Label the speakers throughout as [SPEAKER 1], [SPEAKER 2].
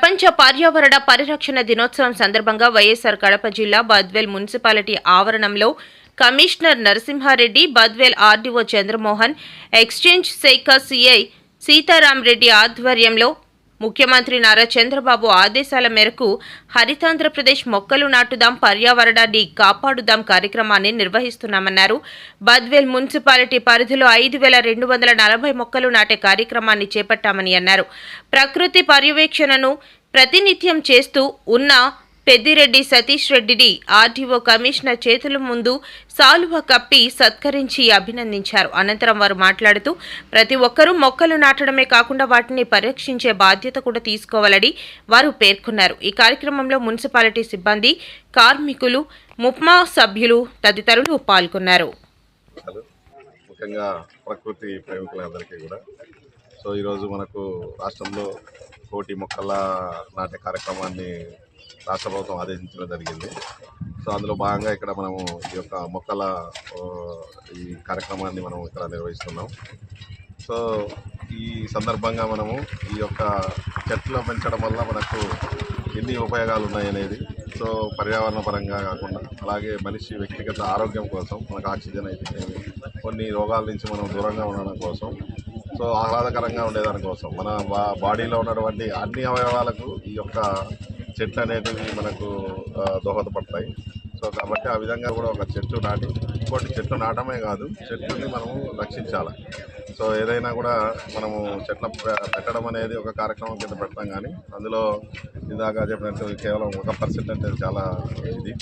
[SPEAKER 1] ప్రపంచ పర్యావరణ పరిరక్షణ దినోత్సవం సందర్భంగా వైఎస్ఆర్ కడప జిల్లా బద్వేల్ మున్సిపాలిటీ ఆవరణంలో commissioner Narasimha Reddy, Badvel RDO Chandramohan, exchange శాఖ సిఐ సీతారాంరెడ్డి ఆధ్వర్యంలో ముఖ్యమంత్రి నారా చంద్రబాబు ఆదేశాల మేరకు హరితాంధ్రప్రదేశ్ మొక్కలు నాటుదాం, పర్యావరణాన్ని కాపాడుదాం కార్యక్రమాన్ని నిర్వహిస్తున్నామన్నారు. బద్వేల్ మున్సిపాలిటీ పరిధిలో 5240 మొక్కలు నాటే కార్యక్రమాన్ని చేపట్టామని అన్నారు. ప్రకృతి పర్యవేక్షణను ప్రతినిత్యం చేస్తూ ఉన్న పెద్దిరెడ్డి సతీష్ రెడ్డిని ఆర్డీఓ కమిషనర్ చేతుల ముందు సాలువ కప్పి సత్కరించి అభినందించారు. అనంతరం వారు మాట్లాడుతూ ప్రతి ఒక్కరూ మొక్కలు నాటడమే కాకుండా వాటిని పరిరక్షించే బాధ్యత కూడా తీసుకోవాలని వారు పేర్కొన్నారు. ఈ కార్యక్రమంలో మున్సిపాలిటీ సిబ్బంది, కార్మికులు, ముప్మా సభ్యులు తదితరులు పాల్గొన్నారు.
[SPEAKER 2] ముఖ్యంగా ప్రకృతి ప్రేమికులందరికీ కూడా ఈరోజు మనకు రాష్ట్రంలో 1,00,00,000 మొక్కల నాటే కార్యక్రమాన్ని రాష్ట్ర ప్రభుత్వం ఆదేశించడం జరిగింది. అందులో భాగంగా ఇక్కడ మనము ఈ యొక్క మొక్కల ఈ కార్యక్రమాన్ని మనం ఇక్కడ నిర్వహిస్తున్నాం. ఈ సందర్భంగా మనము ఈ యొక్క చెట్లు పెంచడం వల్ల మనకు ఎన్ని ఉపయోగాలు ఉన్నాయనేది పర్యావరణ పరంగా కాకుండా అలాగే మనిషి వ్యక్తిగత ఆరోగ్యం కోసం మనకు ఆక్సిజన్ అయితే కొన్ని రోగాల నుంచి మనం దూరంగా ఉండడం కోసం ఆహ్లాదకరంగా ఉండేదానికోసం మన బాడీలో ఉన్నటువంటి అన్ని అవయవాలకు ఈ యొక్క చెట్లు అనేటివి మనకు దోహదపడతాయి. కాబట్టి ఆ విధంగా కూడా ఒక చెట్టు నాటి ఇంకోటి చెట్లు నాటమే కాదు, చెట్లని మనము రక్షించాలి. ఏదైనా కూడా మనము చెట్ల పెట్టడం అనేది ఒక కార్యక్రమం కింద పెడతాం, కానీ అందులో ఇందాక చెప్పినట్టు కేవలం 1% అనేది చాలా ఇది.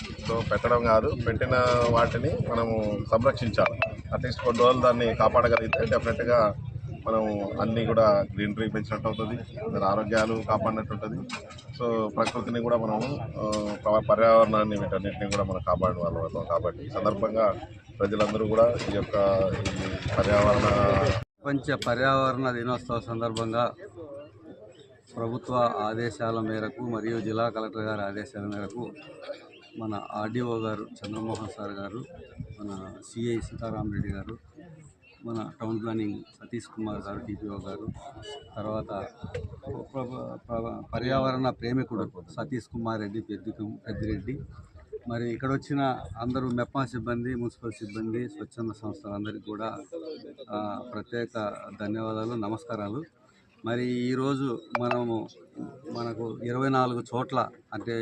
[SPEAKER 2] పెట్టడం కాదు, పెట్టిన వాటిని మనము సంరక్షించాలి. అట్లీస్ట్ కొన్ని రోజులు దాన్ని కాపాడగలిగితే డెఫినెట్గా మనం అన్నీ కూడా గ్రీనరీ పెంచినట్టు అవుతుంది, అందరి ఆరోగ్యాలు కాపాడినట్టు ఉంటుంది. ప్రకృతిని కూడా మనము పర్యావరణాన్ని వీటన్నిటిని కూడా మనం కాపాడే వాళ్ళం. కాబట్టి ఈ సందర్భంగా ప్రజలందరూ కూడా ఈ యొక్క
[SPEAKER 3] ప్రపంచ పర్యావరణ దినోత్సవ సందర్భంగా ప్రభుత్వ ఆదేశాల మేరకు మరియు జిల్లా కలెక్టర్ గారి ఆదేశాల మేరకు మన ఆర్డీఓ గారు చంద్రమోహన్ సార్ గారు, మన సిఐ సీతారాంరెడ్డి గారు, మన టౌన్ ప్లానింగ్ సతీష్ కుమార్ గారు టీపీఓ గారు, తర్వాత పర్యావరణ ప్రేమికుడు సతీష్ కుమార్ రెడ్డి పెద్దిరెడ్డి, మరి ఇక్కడ వచ్చిన అందరూ మెప్మా సిబ్బంది, మున్సిపల్ సిబ్బంది, స్వచ్ఛంద సంస్థలందరికీ కూడా ప్రత్యేక ధన్యవాదాలు, నమస్కారాలు. మరి ఈరోజు మనకు 24 చోట్ల అంటే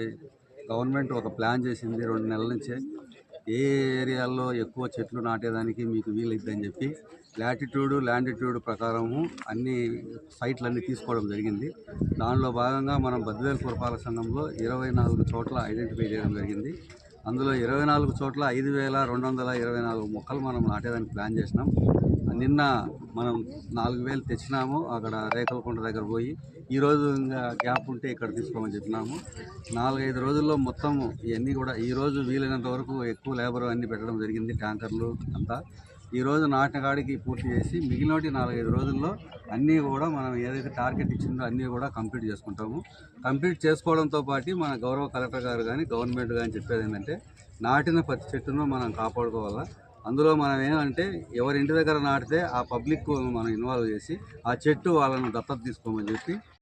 [SPEAKER 3] గవర్నమెంట్ ఒక ప్లాన్ చేసింది 2 నెలల నుంచే, ఏ ఏరియాల్లో ఎక్కువ చెట్లు నాటేదానికి మీకు వీలైద్దని చెప్పి లాంటిట్యూడ్ ప్రకారము అన్ని సైట్లన్నీ తీసుకోవడం జరిగింది. దానిలో భాగంగా మనం బద్వేల్ పురపాలక సంఘంలో 24 చోట్ల ఐడెంటిఫై చేయడం జరిగింది. అందులో 24 చోట్ల 5,224 మొక్కలు మనం నాటేదానికి ప్లాన్ చేసినాం. నిన్న మనం 4,000 తెచ్చినాము. అక్కడ రేకలకొండ దగ్గర పోయి ఈరోజు ఇంకా గ్యాప్ ఉంటే ఇక్కడ తీసుకోమని చెప్పినాము. 4-5 రోజుల్లో మొత్తం ఇవన్నీ కూడా ఈరోజు వీలైనంత వరకు ఎక్కువ లేబర్ అన్నీ పెట్టడం జరిగింది, ట్యాంకర్లు అంతా. ఈరోజు నాటిన కాడికి పూర్తి చేసి మిగిలినటి 4-5 రోజుల్లో అన్నీ కూడా మనం ఏదైతే టార్గెట్ ఇచ్చిందో అన్నీ కూడా కంప్లీట్ చేసుకుంటాము. కంప్లీట్ చేసుకోవడంతో పాటు మన గౌరవ కలెక్టర్ గారు కానీ గవర్నమెంట్ కానీ చెప్పేది ఏంటంటే నాటిన ప్రతి చెట్టును మనం కాపాడుకోవాలా. అందులో మనం ఏమంటే ఎవరి ఇంటి దగ్గర నాటితే ఆ పబ్లిక్ మనం ఇన్వాల్వ్ చేసి ఆ చెట్టు వాళ్ళను దత్తత తీసుకోమని చెప్పి